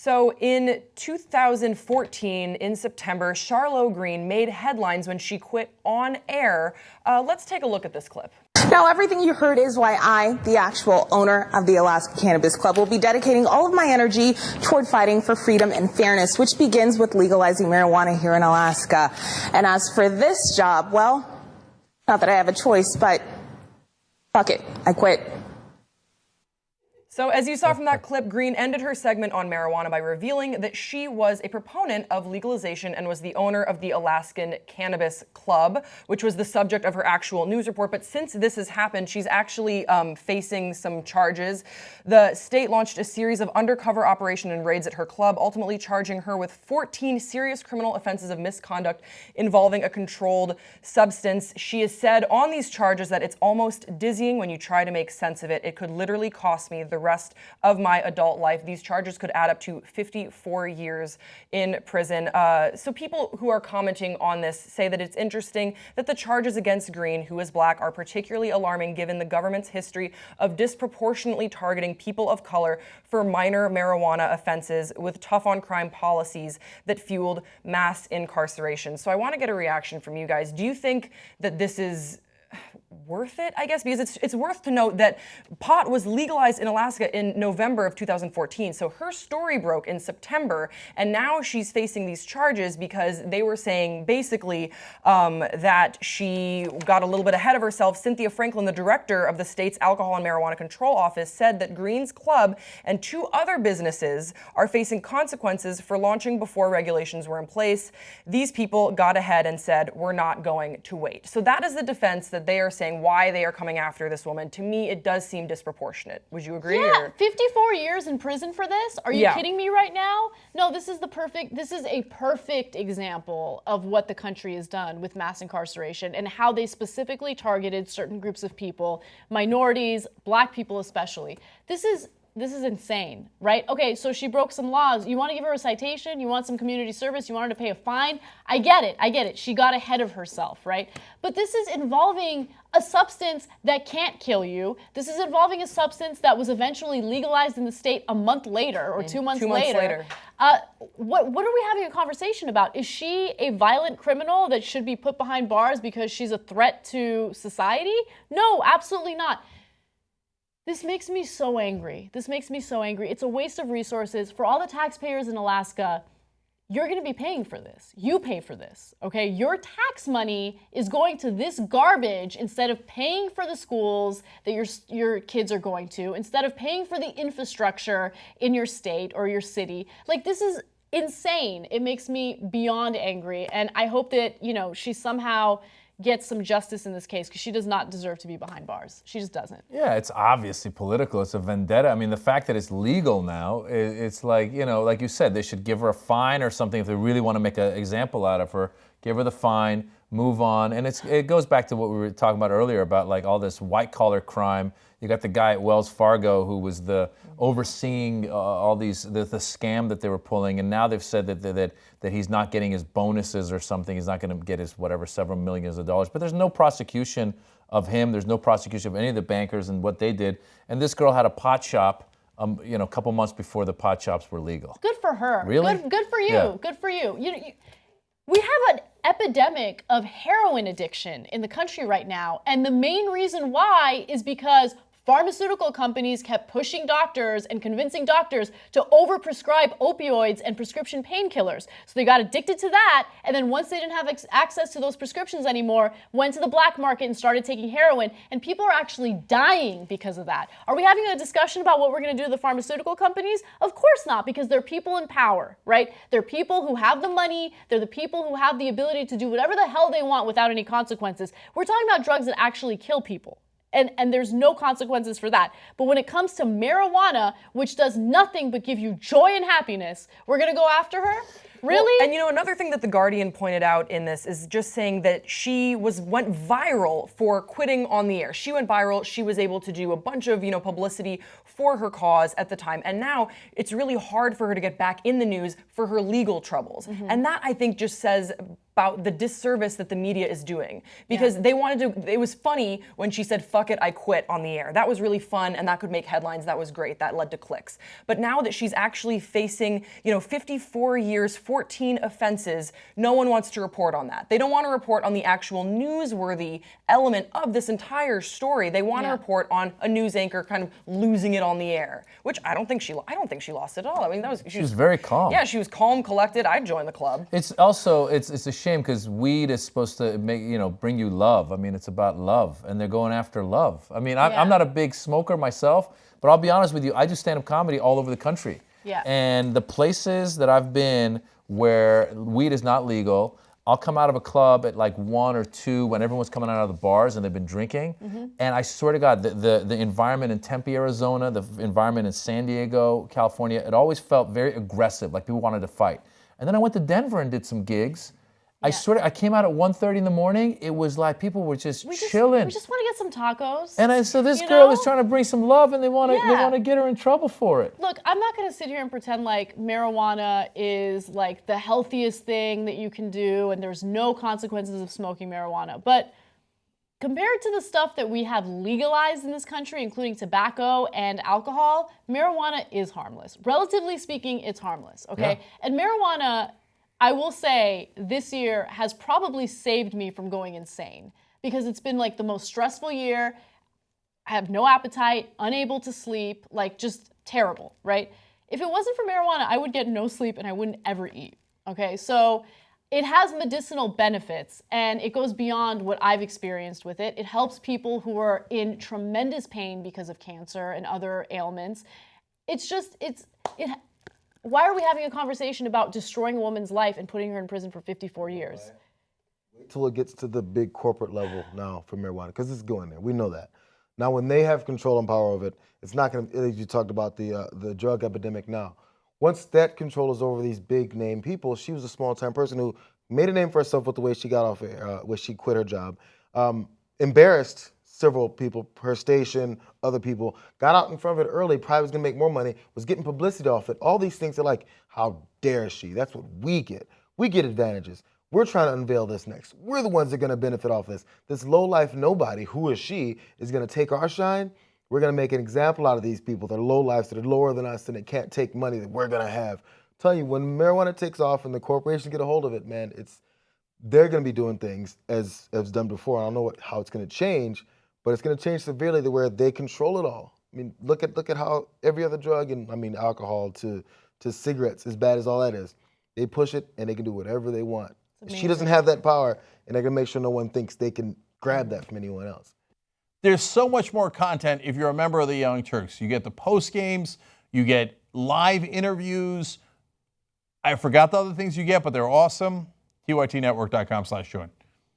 So in 2014, in September, Charlo Greene made headlines when she quit on air. Let's take a look at this clip. Now, everything you heard is why I, the actual owner of the Alaska Cannabis Club, will be dedicating all of my energy toward fighting for freedom and fairness, which begins with legalizing marijuana here in Alaska. And as for this job, well, not that I have a choice, but fuck it, I quit. So as you saw from that clip, Greene ended her segment on marijuana by revealing that she was a proponent of legalization and was the owner of the Alaskan Cannabis Club, which was the subject of her actual news report. But since this has happened, she's actually facing some charges. The state launched a series of undercover operation and raids at her club, ultimately charging her with 14 serious criminal offenses of misconduct involving a controlled substance. She has said on these charges that it's almost dizzying when you try to make sense of it. It could literally cost me the rest of my adult life. These charges could add up to 54 years in prison. So people who are commenting on this say that it's interesting that the charges against Greene, who is black, are particularly alarming given the government's history of disproportionately targeting people of color for minor marijuana offenses with tough on crime policies that fueled mass incarceration. So I want to get a reaction from you guys. Do you think that this is worth it, I guess, because it's worth to note that pot was legalized in Alaska in November of 2014. So her story broke in September, and now she's facing these charges because they were saying basically that she got a little bit ahead of herself. Cynthia Franklin, the director of the state's Alcohol and Marijuana Control Office, said that Greene's club and 2 other businesses are facing consequences for launching before regulations were in place. These people got ahead and said, we're not going to wait. So that is the defense that they are saying why they are coming after this woman. To me, it does seem disproportionate. Would you agree? Yeah, 54 years in prison for this? Are you kidding me right now? No, this is a perfect example of what the country has done with mass incarceration and how they specifically targeted certain groups of people, minorities, black people especially. This is insane, right? Okay, so she broke some laws. You want to give her a citation? You want some community service? You want her to pay a fine? I get it. She got ahead of herself, right? But this is involving a substance that can't kill you. This is involving a substance that was eventually legalized in the state a month later or 2 months later. What are we having a conversation about? Is she a violent criminal that should be put behind bars because she's a threat to society? No, absolutely not. This makes me so angry. It's a waste of resources. For all the taxpayers in Alaska, you're going to be paying for this. You pay for this, okay? Your tax money is going to this garbage instead of paying for the schools that your kids are going to, instead of paying for the infrastructure in your state or your city. Like, this is insane. It makes me beyond angry, and I hope that, she somehow gets some justice in this case, because she does not deserve to be behind bars. She just doesn't. Yeah, it's obviously political. It's a vendetta. I mean, the fact that it's legal now, it's like, like you said, they should give her a fine or something if they really want to make an example out of her. Give her the fine, move on. And it goes back to what we were talking about earlier about like all this white-collar crime. You got the guy at Wells Fargo who was overseeing all these, the scam that they were pulling, and now they've said that he's not getting his bonuses or something. He's not going to get his several millions of dollars. But there's no prosecution of him. There's no prosecution of any of the bankers and what they did. And this girl had a pot shop, a couple months before the pot shops were legal. Good for her. Really? Good for you. Yeah. Good for you. We have an epidemic of heroin addiction in the country right now, and the main reason why is because pharmaceutical companies kept pushing doctors and convincing doctors to overprescribe opioids and prescription painkillers. So they got addicted to that, and then once they didn't have access to those prescriptions anymore, went to the black market and started taking heroin, and people are actually dying because of that. Are we having a discussion about what we're going to do to the pharmaceutical companies? Of course not, because they're people in power, right? They're people who have the money, they're the people who have the ability to do whatever the hell they want without any consequences. We're talking about drugs that actually kill people. And there's no consequences for that. But when it comes to marijuana, which does nothing but give you joy and happiness, we're going to go after her? Really? Well, and another thing that The Guardian pointed out in this is just saying that she went viral for quitting on the air. She went viral. She was able to do a bunch of, publicity for her cause at the time. And now it's really hard for her to get back in the news for her legal troubles. Mm-hmm. And that, I think, just says about the disservice that the media is doing, because they wanted to, it was funny when she said, "Fuck it, I quit" on the air. That was really fun, and that could make headlines. That was great. That led to clicks. But now that she's actually facing, 54 years, 14 offenses, no one wants to report on that. They don't want to report on the actual newsworthy element of this entire story. They want to report on a news anchor kind of losing it on the air, which I don't think she lost it at all. I mean, she was very calm. Yeah, she was calm, collected. I'd join the club. It's also it's a shame because weed is supposed to bring you love. I mean, it's about love, and they're going after love. I mean, I'm not a big smoker myself, but I'll be honest with you, I do stand-up comedy all over the country. Yeah. And the places that I've been where weed is not legal, I'll come out of a club at like 1 or 2 when everyone's coming out of the bars and they've been drinking. And I swear to God, the environment in Tempe, Arizona, the environment in San Diego, California, it always felt very aggressive, like people wanted to fight. And then I went to Denver and did some gigs. I swear to, I came out at 1:30 in the morning. It was like people were just chilling. We just want to get some tacos. And so this girl is trying to bring some love, and they want to get her in trouble for it. Look, I'm not going to sit here and pretend like marijuana is like the healthiest thing that you can do, and there's no consequences of smoking marijuana. But compared to the stuff that we have legalized in this country, including tobacco and alcohol, marijuana is harmless. Relatively speaking, it's harmless. Okay, and marijuana, I will say, this year has probably saved me from going insane because it's been like the most stressful year. I have no appetite, unable to sleep, like just terrible, right? If it wasn't for marijuana, I would get no sleep and I wouldn't ever eat, okay? So it has medicinal benefits and it goes beyond what I've experienced with it. It helps people who are in tremendous pain because of cancer and other ailments. Why are we having a conversation about destroying a woman's life and putting her in prison for 54 years? Wait till it gets to the big corporate level now for marijuana, because it's going there. We know that. Now, when they have control and power of it, it's not going to, as you talked about the drug epidemic now. Once that control is over these big name people, she was a small time person who made a name for herself with the way she got off air, where she quit her job, embarrassed several people, her station, other people, got out in front of it early, probably was gonna make more money, was getting publicity off it. All these things are like, how dare she? That's what we get. We get advantages. We're trying to unveil this next. We're the ones that are gonna benefit off this. This low-life nobody, who is she, is gonna take our shine. We're gonna make an example out of these people that are low-lives, that are lower than us, and that can't take money that we're gonna have. I'm telling you, when marijuana takes off and the corporations get a hold of it, man, they're gonna be doing things as done before. I don't know how it's gonna change, but it's going to change severely to where they control it all. I mean, look at how every other drug, and I mean alcohol to cigarettes, as bad as all that is, they push it and they can do whatever they want. She doesn't have that power, and they're going to make sure no one thinks they can grab that from anyone else. There's so much more content if you're a member of the Young Turks. You get the post games, you get live interviews. I forgot the other things you get, but they're awesome. TYTnetwork.com/join.